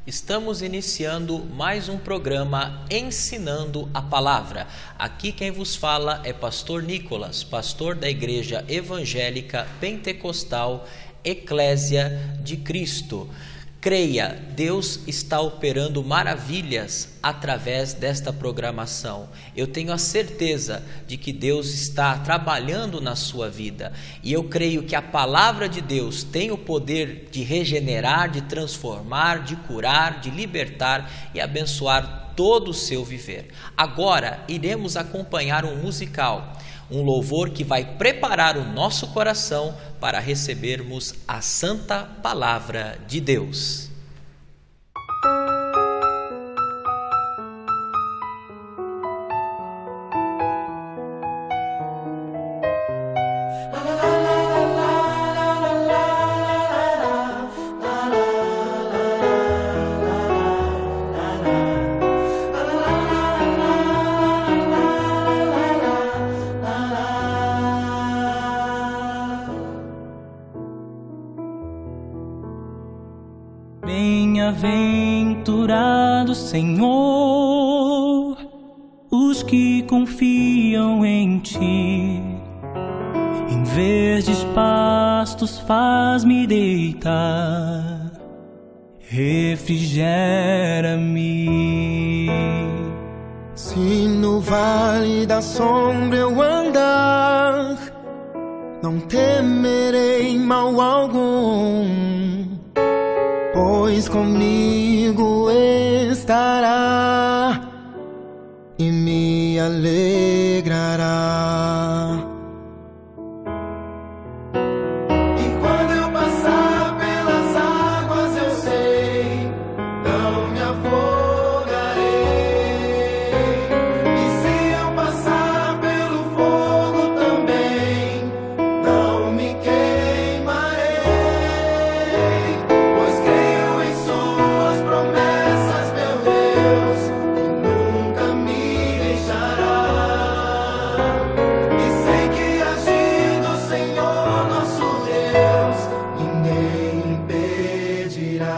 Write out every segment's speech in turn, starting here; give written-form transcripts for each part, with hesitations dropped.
Estamos iniciando mais um programa Ensinando a Palavra. Aqui quem vos fala é Pastor Nicolas, pastor da Igreja Evangélica Pentecostal Eclésia de Cristo. Creia, Deus está operando maravilhas através desta programação. Eu tenho a certeza de que Deus está trabalhando na sua vida. E eu creio que a palavra de Deus tem o poder de regenerar, de transformar, de curar, de libertar e abençoar todo o seu viver. Agora iremos acompanhar um musical, um louvor que vai preparar o nosso coração para recebermos a santa palavra de Deus. Bem-aventurado Senhor, os que confiam em Ti. Em verdes pastos faz-me deitar, refrigera-me. Se no vale da sombra eu andar, não temerei mal algum, pois comigo estará e me alegrará. E quando eu passar pelas águas, eu sei, não me afogarei. E se eu passar pelo fogo também, não me queimarei, pois creio em suas promessas, meu Deus, que nunca me deixará. E sei que agindo o Senhor nosso Deus, ninguém impedirá.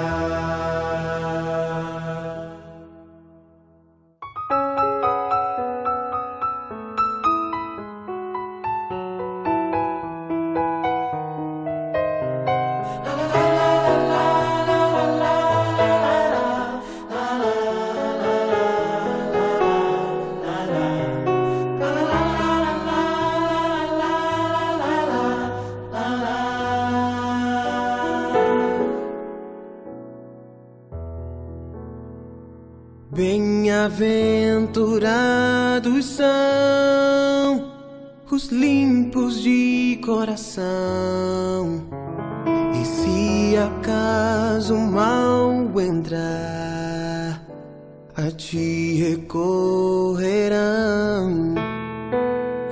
Bem-aventurados são os limpos de coração, e se acaso mal entrar, a Ti recorrerão.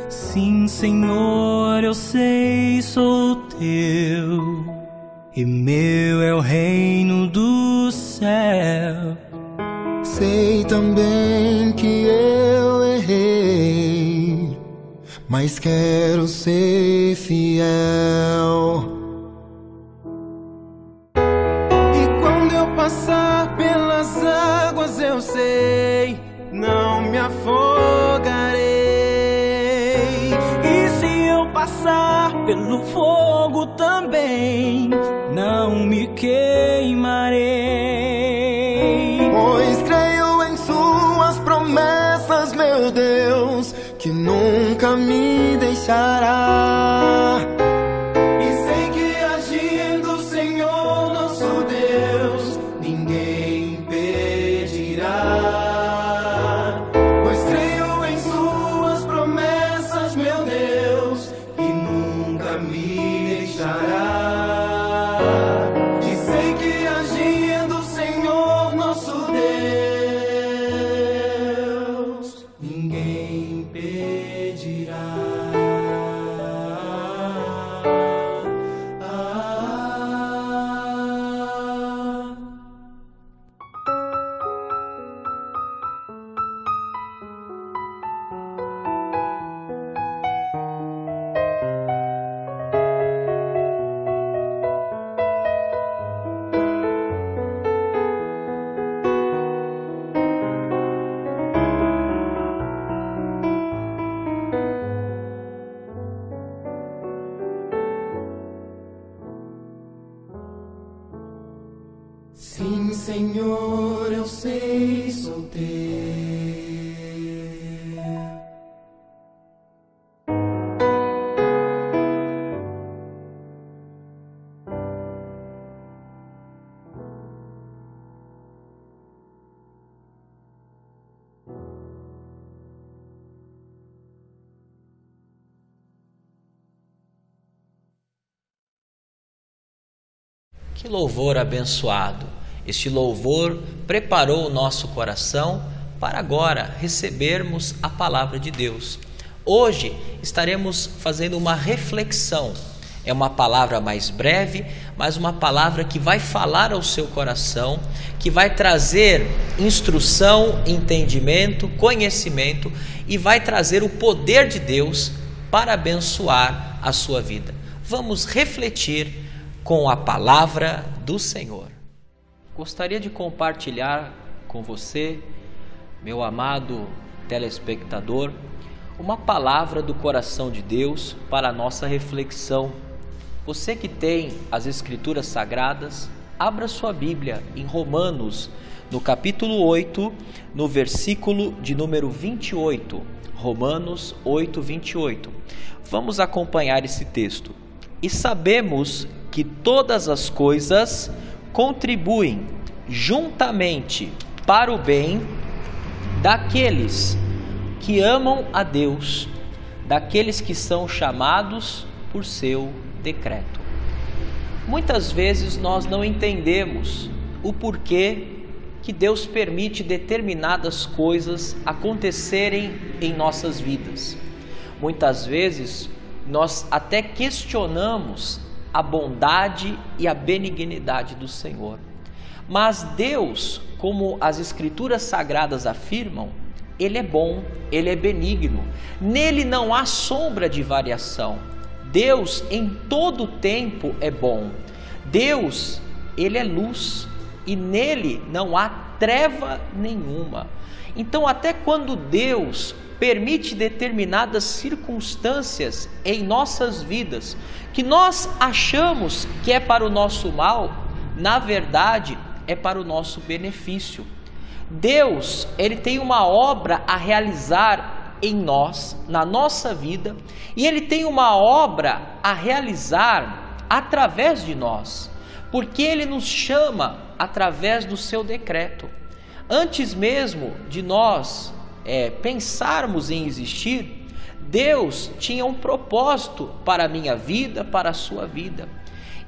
Sim, Senhor, eu sei, sou Teu, e meu é o reino do céu. Sei também que eu errei, mas quero ser fiel. E quando eu passar pelas águas, eu sei, não me afogarei. E se eu passar pelo fogo também, não me queimarei, Pois creio em suas promessas, meu Deus, que nunca me deixará. E sei que agindo o Senhor nosso Deus, ninguém impedirá. Pois creio em suas promessas, meu Deus, que nunca me deixará. E sei que agindo Senhor, eu sei solter. Que louvor abençoado! Este louvor preparou o nosso coração para agora recebermos a palavra de Deus. Hoje estaremos fazendo uma reflexão. É uma palavra mais breve, mas uma palavra que vai falar ao seu coração, que vai trazer instrução, entendimento, conhecimento e vai trazer o poder de Deus para abençoar a sua vida. Vamos refletir com a palavra do Senhor. Gostaria de compartilhar com você, meu amado telespectador, uma palavra do coração de Deus para a nossa reflexão. Você que tem as Escrituras Sagradas, abra sua Bíblia em Romanos, no capítulo 8, no versículo de número 28. Romanos 8, 28. Vamos acompanhar esse texto. E sabemos que todas as coisas contribuem juntamente para o bem daqueles que amam a Deus, daqueles que são chamados por seu decreto. Muitas vezes nós não entendemos o porquê que Deus permite determinadas coisas acontecerem em nossas vidas. Muitas vezes nós até questionamos a bondade e a benignidade do Senhor. Mas Deus, como as Escrituras Sagradas afirmam, Ele é bom, Ele é benigno. Nele não há sombra de variação. Deus em todo tempo é bom. Deus, Ele é luz e nele não há treva nenhuma. Então, até quando Deus permite determinadas circunstâncias em nossas vidas, que nós achamos que é para o nosso mal, na verdade é para o nosso benefício. Deus, Ele tem uma obra a realizar em nós, na nossa vida, e Ele tem uma obra a realizar através de nós, porque Ele nos chama através do seu decreto. Antes mesmo de nós pensarmos em existir, Deus tinha um propósito para a minha vida, para a sua vida.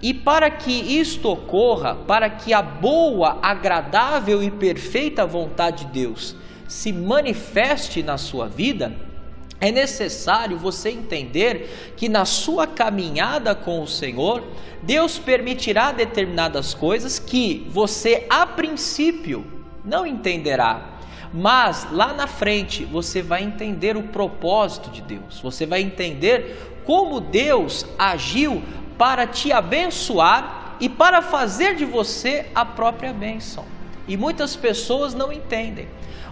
E para que isto ocorra, para que a boa, agradável e perfeita vontade de Deus se manifeste na sua vida, é necessário você entender que na sua caminhada com o Senhor, Deus permitirá determinadas coisas que você a princípio não entenderá. Mas lá na frente você vai entender o propósito de Deus, você vai entender como Deus agiu para te abençoar e para fazer de você a própria bênção. E muitas pessoas não entendem.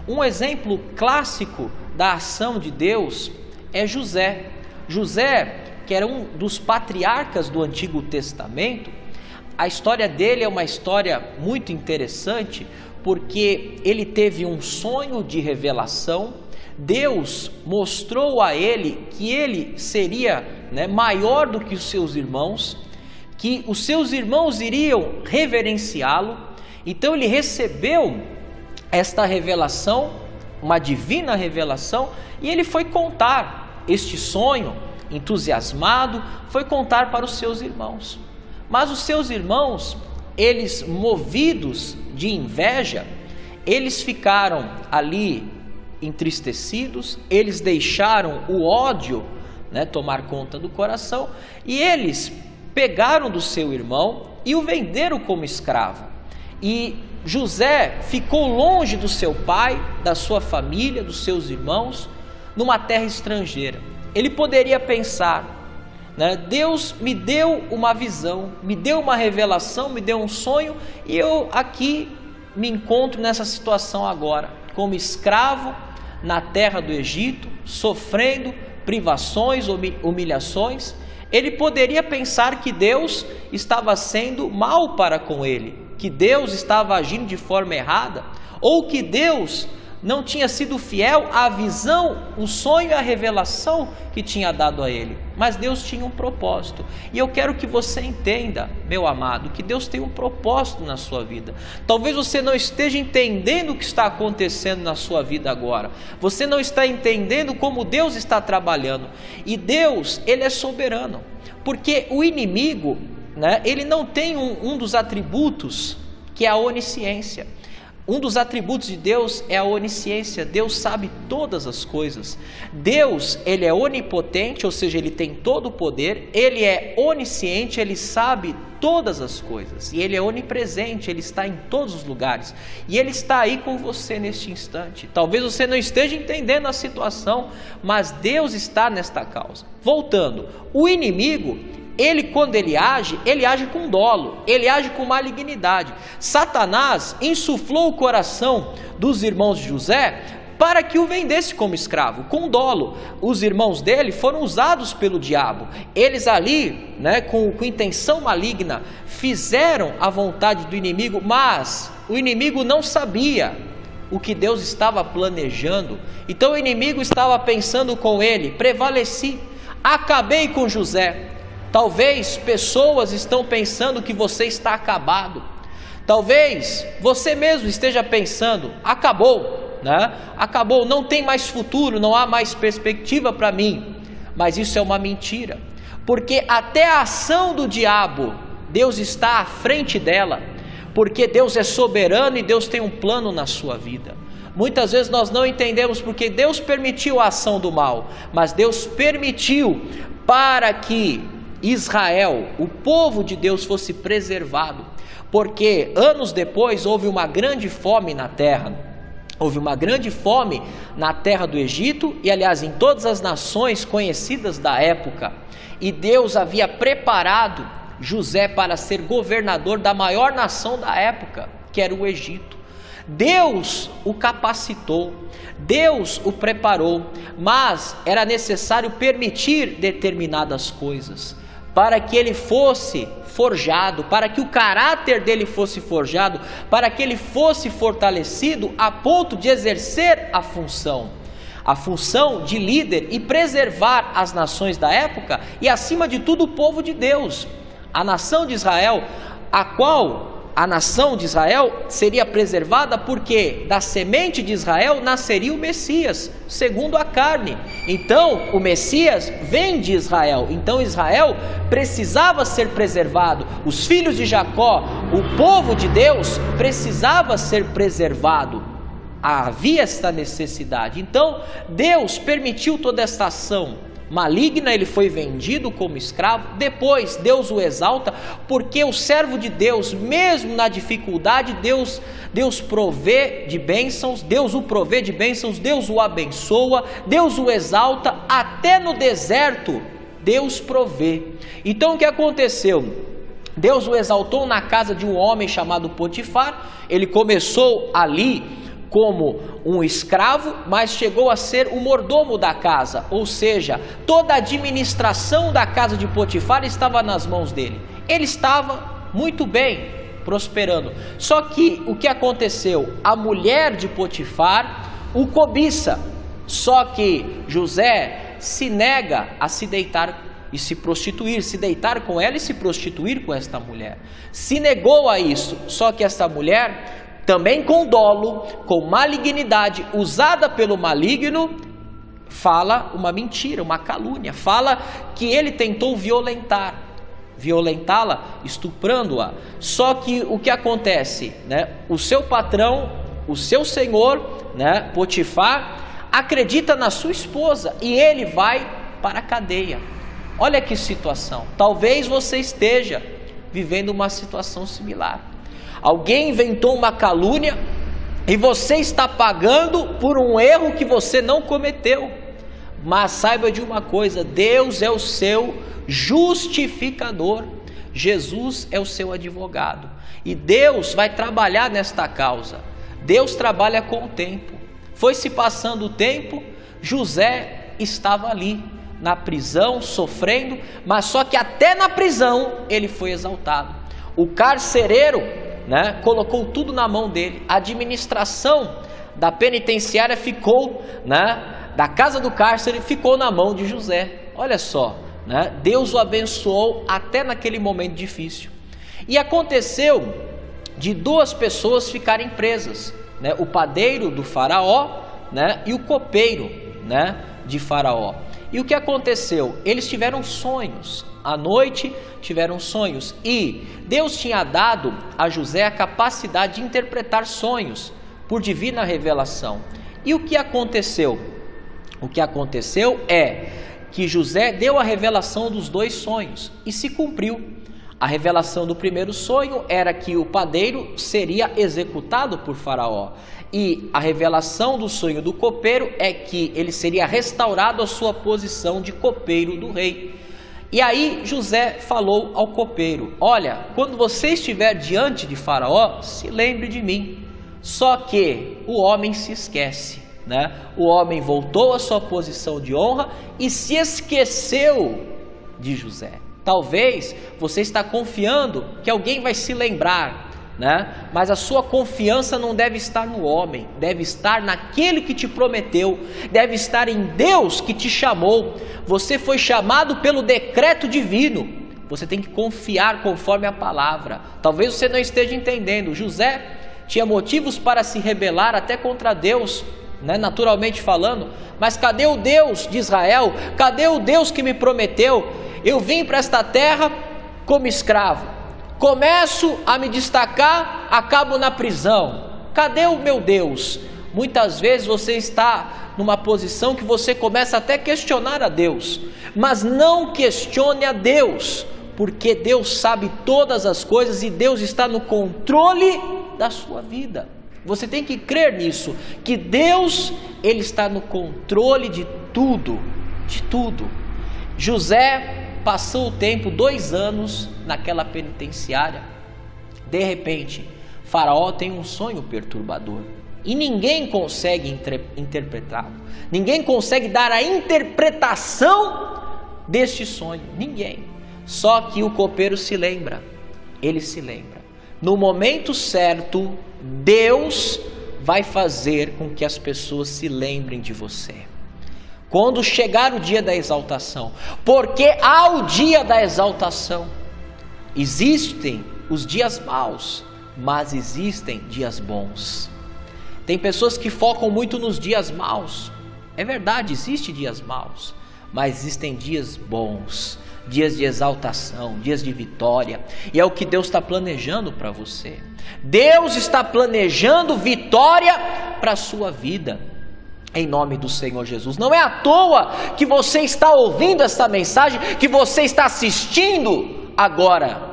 Um exemplo clássico da ação de Deus é José. José, que era um dos patriarcas do Antigo Testamento, a história dele é uma história muito interessante, porque ele teve um sonho de revelação. Deus mostrou a ele que ele seria maior do que os seus irmãos, que os seus irmãos iriam reverenciá-lo. Então ele recebeu esta revelação, uma divina revelação, e ele foi contar este sonho, entusiasmado, foi contar para os seus irmãos. Mas os seus irmãos, eles movidos de inveja, eles ficaram ali entristecidos, eles deixaram o ódio tomar conta do coração, e eles pegaram do seu irmão e o venderam como escravo. E José ficou longe do seu pai, da sua família, dos seus irmãos, numa terra estrangeira. Ele poderia pensar, Deus me deu uma visão, me deu uma revelação, me deu um sonho, e eu aqui me encontro nessa situação agora, como escravo na terra do Egito, sofrendo privações, humilhações. Ele poderia pensar que Deus estava sendo mal para com ele, que Deus estava agindo de forma errada, ou que Deus não tinha sido fiel à visão, o sonho e a revelação que tinha dado a ele. Mas Deus tinha um propósito. E eu quero que você entenda, meu amado, que Deus tem um propósito na sua vida. Talvez você não esteja entendendo o que está acontecendo na sua vida agora. Você não está entendendo como Deus está trabalhando. E Deus, Ele é soberano. Porque o inimigo, né, ele não tem um dos atributos, que é a onisciência. Um dos atributos de Deus é a onisciência. Deus sabe todas as coisas. Deus, Ele é onipotente, ou seja, Ele tem todo o poder. Ele é onisciente, Ele sabe todas as coisas. E Ele é onipresente, Ele está em todos os lugares. E Ele está aí com você neste instante. Talvez você não esteja entendendo a situação, mas Deus está nesta causa. Voltando, o inimigo, quando ele age com dolo, ele age com malignidade. Satanás insuflou o coração dos irmãos de José para que o vendesse como escravo, com dolo. Os irmãos dele foram usados pelo diabo. Eles ali, né, com intenção maligna, fizeram a vontade do inimigo, mas o inimigo não sabia o que Deus estava planejando. Então o inimigo estava pensando com ele: prevaleci, acabei com José. Talvez pessoas estão pensando que você está acabado. Talvez você mesmo esteja pensando: acabou, né? Acabou, não tem mais futuro, não há mais perspectiva para mim. Mas isso é uma mentira, porque até a ação do diabo, Deus está à frente dela, porque Deus é soberano e Deus tem um plano na sua vida. Muitas vezes nós não entendemos porque Deus permitiu a ação do mal, mas Deus permitiu para que Israel, o povo de Deus, fosse preservado, porque anos depois houve uma grande fome na terra. Houve uma grande fome na terra do Egito e, aliás, em todas as nações conhecidas da época. E Deus havia preparado José para ser governador da maior nação da época, que era o Egito. Deus o capacitou, Deus o preparou, mas era necessário permitir determinadas coisas para que ele fosse forjado, para que o caráter dele fosse forjado, para que ele fosse fortalecido a ponto de exercer a função de líder e preservar as nações da época e, acima de tudo, o povo de Deus, a nação de Israel, a nação de Israel seria preservada porque da semente de Israel nasceria o Messias, segundo a carne. Então o Messias vem de Israel, então Israel precisava ser preservado. Os filhos de Jacó, o povo de Deus, precisava ser preservado. Havia esta necessidade. Então Deus permitiu toda esta ação maligna, ele foi vendido como escravo. Depois Deus o exalta, porque o servo de Deus, mesmo na dificuldade, Deus provê de bênçãos, Deus o provê de bênçãos, Deus o abençoa, Deus o exalta, até no deserto Deus provê. Então o que aconteceu? Deus o exaltou na casa de um homem chamado Potifar. Ele começou ali como um escravo, mas chegou a ser o mordomo da casa, ou seja, toda a administração da casa de Potifar estava nas mãos dele. Ele estava muito bem, prosperando. Só que o que aconteceu? A mulher de Potifar o cobiça. Só que José se nega a se deitar e se prostituir, se deitar com ela e se prostituir com esta mulher. Se negou a isso. Só que esta mulher, também com dolo, com malignidade, usada pelo maligno, fala uma mentira, uma calúnia, fala que ele tentou violentá-la, estuprando-a. Só que o que acontece, né? O seu patrão, o seu senhor, né, Potifar, acredita na sua esposa e ele vai para a cadeia. Olha que situação. Talvez você esteja vivendo uma situação similar. Alguém inventou uma calúnia e você está pagando por um erro que você não cometeu. Mas saiba de uma coisa: Deus é o seu justificador, Jesus é o seu advogado, e Deus vai trabalhar nesta causa. Deus trabalha com o tempo. Foi se passando o tempo, José estava ali na prisão sofrendo, mas só que até na prisão ele foi exaltado. O carcereiro né, colocou tudo na mão dele. A administração da penitenciária ficou, né, da casa do cárcere, ficou na mão de José. Olha só, né, Deus o abençoou até naquele momento difícil. E aconteceu de duas pessoas ficarem presas, né, o padeiro do faraó, né, e o copeiro, né, de faraó. E o que aconteceu? Eles tiveram sonhos, à noite tiveram sonhos, e Deus tinha dado a José a capacidade de interpretar sonhos por divina revelação. E o que aconteceu? O que aconteceu é que José deu a revelação dos dois sonhos e se cumpriu. A revelação do primeiro sonho era que o padeiro seria executado por faraó. E a revelação do sonho do copeiro é que ele seria restaurado à sua posição de copeiro do rei. E aí José falou ao copeiro: olha, quando você estiver diante de faraó, se lembre de mim. Só que o homem se esquece, né? O homem voltou à sua posição de honra e se esqueceu de José. Talvez você está confiando que alguém vai se lembrar, né? Mas a sua confiança não deve estar no homem, deve estar naquele que te prometeu, deve estar em Deus que te chamou. Você foi chamado pelo decreto divino, você tem que confiar conforme a palavra. Talvez você não esteja entendendo. José tinha motivos para se rebelar até contra Deus, né, naturalmente falando, mas cadê o Deus de Israel? Cadê o Deus que me prometeu? Eu vim para esta terra como escravo, começo a me destacar, acabo na prisão. Cadê o meu Deus? Muitas vezes você está numa posição que você começa até a questionar a Deus, mas não questione a Deus, porque Deus sabe todas as coisas e Deus está no controle da sua vida. Você tem que crer nisso, que Deus, Ele está no controle de tudo, de tudo. José passou o tempo, 2 anos naquela penitenciária. De repente, Faraó tem um sonho perturbador e ninguém consegue interpretá-lo. Ninguém consegue dar a interpretação deste sonho, ninguém. Só que o copeiro se lembra, ele se lembra. No momento certo, Deus vai fazer com que as pessoas se lembrem de você. Quando chegar o dia da exaltação, porque há o dia da exaltação. Existem os dias maus, mas existem dias bons. Tem pessoas que focam muito nos dias maus. É verdade, existem dias maus, mas existem dias bons, dias de exaltação, dias de vitória. E é o que Deus está planejando para você. Deus está planejando vitória para a sua vida, em nome do Senhor Jesus. Não é à toa que você está ouvindo essa mensagem, que você está assistindo agora.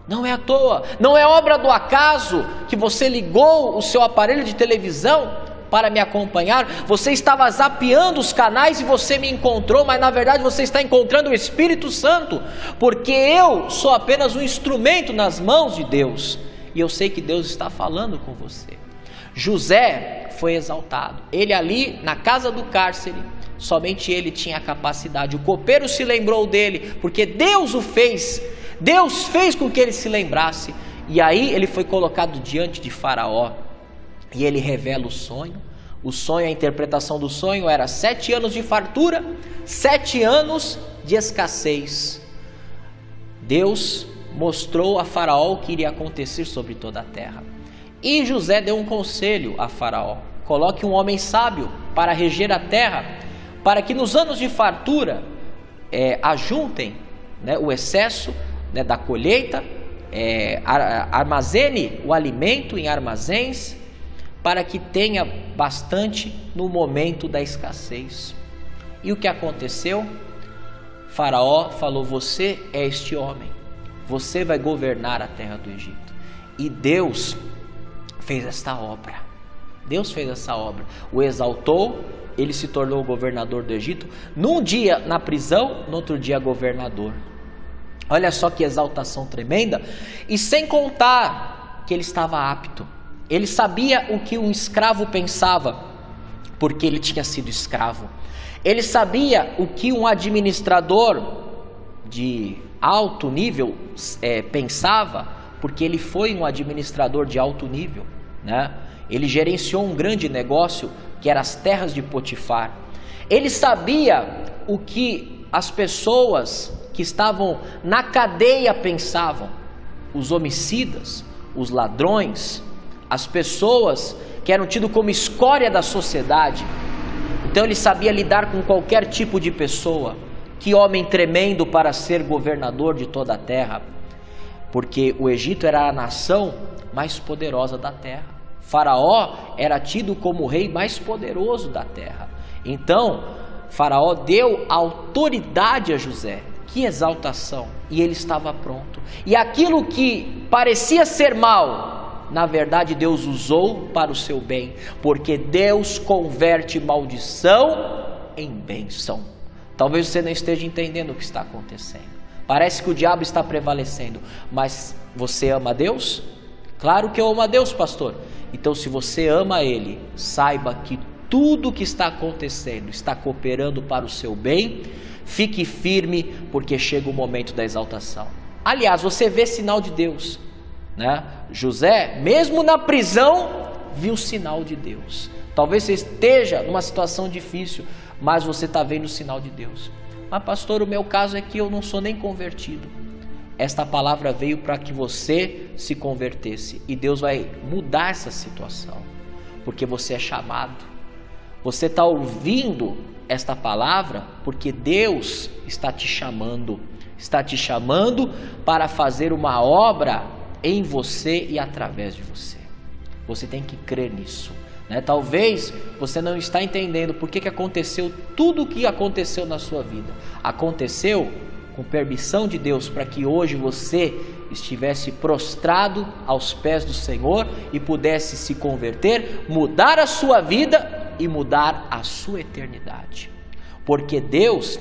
Não é à toa, não é obra do acaso que você ligou o seu aparelho de televisão para me acompanhar. Você estava zapeando os canais e você me encontrou, mas na verdade você está encontrando o Espírito Santo, porque eu sou apenas um instrumento nas mãos de Deus, e eu sei que Deus está falando com você. José foi exaltado, ele ali na casa do cárcere, somente ele tinha a capacidade. O copeiro se lembrou dele, porque Deus o fez, Deus fez com que ele se lembrasse, e aí ele foi colocado diante de Faraó, e ele revela o sonho. O sonho, a interpretação do sonho era 7 anos de fartura, 7 anos de escassez. Deus mostrou a Faraó o que iria acontecer sobre toda a terra. E José deu um conselho a Faraó: coloque um homem sábio para reger a terra, para que nos anos de fartura ajuntem, né, o excesso, né, da colheita, armazene o alimento em armazéns, para que tenha bastante no momento da escassez. E o que aconteceu? Faraó falou: você é este homem, você vai governar a terra do Egito. E Deus fez esta obra. Deus fez essa obra, o exaltou, ele se tornou o governador do Egito. Num dia na prisão, no outro dia governador. Olha só que exaltação tremenda. E sem contar que ele estava apto. Ele sabia o que um escravo pensava, porque ele tinha sido escravo. Ele sabia o que um administrador de alto nível pensava, porque ele foi um administrador de alto nível, né? Ele gerenciou um grande negócio que era as terras de Potifar. Ele sabia o que as pessoas que estavam na cadeia pensavam, os homicidas, os ladrões, as pessoas que eram tidas como escória da sociedade. Então ele sabia lidar com qualquer tipo de pessoa. Que homem tremendo para ser governador de toda a terra, porque o Egito era a nação mais poderosa da terra. Faraó era tido como o rei mais poderoso da terra. Então Faraó deu autoridade a José. Que exaltação! E ele estava pronto. E aquilo que parecia ser mal, na verdade Deus usou para o seu bem, porque Deus converte maldição em bênção. Talvez você não esteja entendendo o que está acontecendo. Parece que o diabo está prevalecendo, mas você ama a Deus? Claro que eu amo a Deus, pastor. Então, se você ama Ele, saiba que tudo o que está acontecendo está cooperando para o seu bem. Fique firme, porque chega o momento da exaltação. Aliás, você vê sinal de Deus, né? José, mesmo na prisão, viu sinal de Deus. Talvez você esteja numa situação difícil, mas você está vendo o sinal de Deus. Mas pastor, o meu caso é que eu não sou nem convertido. Esta palavra veio para que você se convertesse, e Deus vai mudar essa situação, porque você é chamado. Você está ouvindo esta palavra porque Deus está te chamando para fazer uma obra em você e através de você. Você tem que crer nisso, né? Talvez você não está entendendo por que aconteceu tudo o que aconteceu na sua vida. Aconteceu com permissão de Deus, para que hoje você estivesse prostrado aos pés do Senhor e pudesse se converter, mudar a sua vida e mudar a sua eternidade. Porque Deus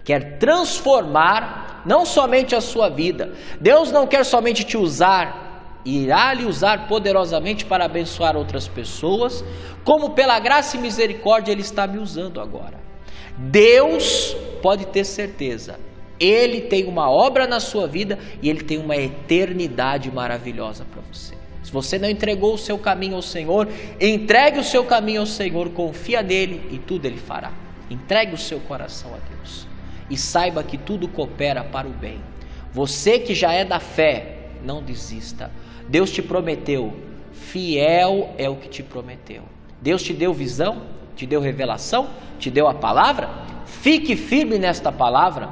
quer transformar não somente a sua vida. Deus não quer somente te usar, irá lhe usar poderosamente para abençoar outras pessoas, como pela graça e misericórdia Ele está me usando agora. Deus, pode ter certeza, Ele tem uma obra na sua vida e Ele tem uma eternidade maravilhosa para você. Se você não entregou o seu caminho ao Senhor, entregue o seu caminho ao Senhor, confia nele e tudo Ele fará. Entregue o seu coração a Deus e saiba que tudo coopera para o bem. Você que já é da fé, não desista. Deus te prometeu, fiel é o que te prometeu. Deus te deu visão, te deu revelação, te deu a palavra. Fique firme nesta palavra.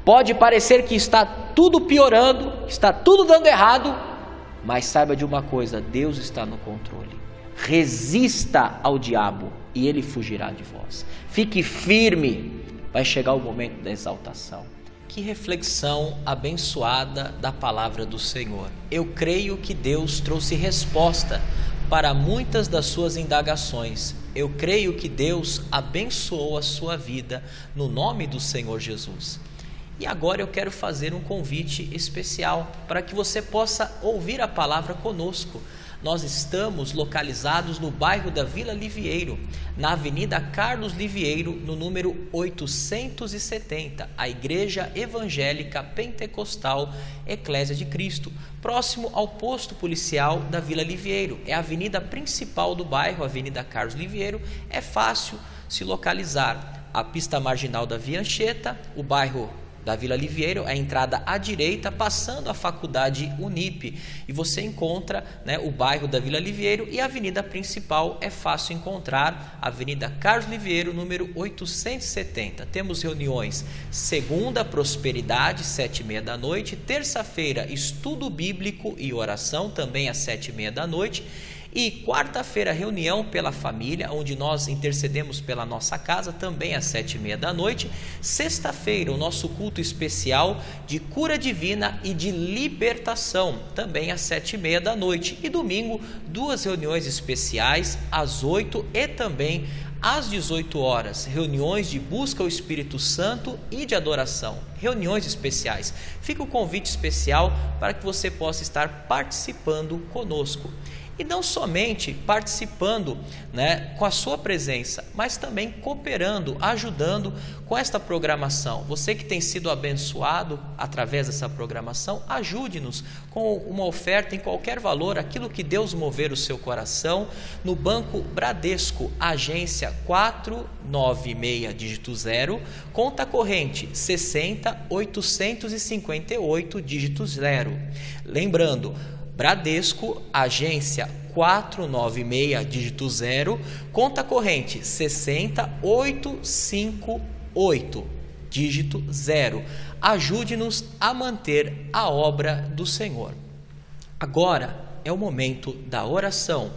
Pode parecer que está tudo piorando, está tudo dando errado, mas saiba de uma coisa, Deus está no controle. Resista ao diabo e ele fugirá de vós. Fique firme, vai chegar o momento da exaltação. Que reflexão abençoada da palavra do Senhor. Eu creio que Deus trouxe resposta para muitas das suas indagações. Eu creio que Deus abençoou a sua vida no nome do Senhor Jesus. E agora eu quero fazer um convite especial para que você possa ouvir a palavra conosco. Nós estamos localizados no bairro da Vila Livieiro, na Avenida Carlos Livieiro, no número 870, a Igreja Evangélica Pentecostal Eclésia de Cristo, próximo ao posto policial da Vila Livieiro. É a avenida principal do bairro, a Avenida Carlos Livieiro, é fácil se localizar. A pista marginal da Via Anchieta, o bairro da Vila Livieiro, a entrada à direita, passando a faculdade Unip, e você encontra, o bairro da Vila Livieiro, e a avenida principal é fácil encontrar, Avenida Carlos Livieiro, número 870. Temos reuniões segunda, prosperidade, 7h30 da noite, terça-feira, estudo bíblico e oração, também às 7h30 da noite, e quarta-feira, reunião pela família, onde nós intercedemos pela nossa casa, também às 7h30 da noite. Sexta-feira, o nosso culto especial de cura divina e de libertação, também às 7h30 da noite. E domingo, 2 reuniões especiais, às 8h e também às 18 horas, reuniões de busca ao Espírito Santo e de adoração, reuniões especiais. Fica o convite especial para que você possa estar participando conosco. E não somente participando, né, com a sua presença, mas também cooperando, ajudando com esta programação. Você que tem sido abençoado através dessa programação, ajude-nos com uma oferta em qualquer valor, aquilo que Deus mover o seu coração, no Banco Bradesco, agência 496, dígito 0, conta corrente 60.858, dígito 0. Lembrando, Bradesco, agência 496, dígito 0, conta corrente 60.858, dígito 0. Ajude-nos a manter a obra do Senhor. Agora é o momento da oração.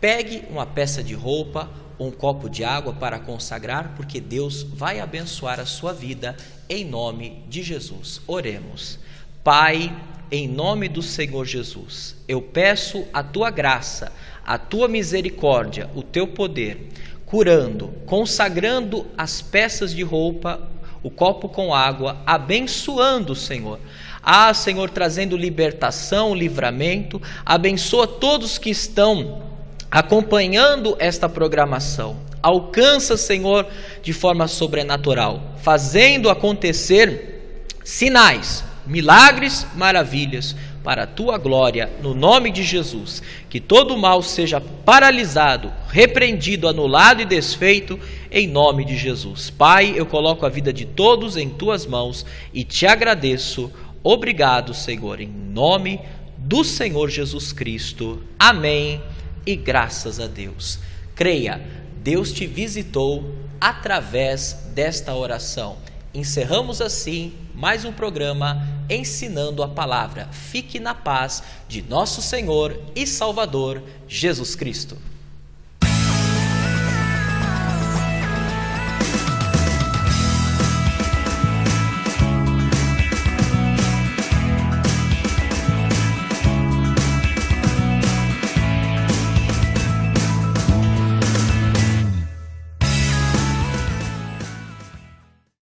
Pegue uma peça de roupa, um copo de água para consagrar, porque Deus vai abençoar a sua vida em nome de Jesus. Oremos. Pai, em nome do Senhor Jesus, eu peço a tua graça, a tua misericórdia, o teu poder, curando, consagrando as peças de roupa, o copo com água, abençoando, Senhor. Ah, Senhor, trazendo libertação, livramento, abençoa todos que estão acompanhando esta programação. Alcança, Senhor, de forma sobrenatural, fazendo acontecer sinais, milagres, maravilhas, para a tua glória, no nome de Jesus. Que todo mal seja paralisado, repreendido, anulado e desfeito, em nome de Jesus. Pai, eu coloco a vida de todos em tuas mãos e te agradeço. Obrigado, Senhor, em nome do Senhor Jesus Cristo. Amém e graças a Deus. Creia, Deus te visitou através desta oração. Encerramos assim mais um programa Ensinando a Palavra. Fique na paz de nosso Senhor e Salvador Jesus Cristo.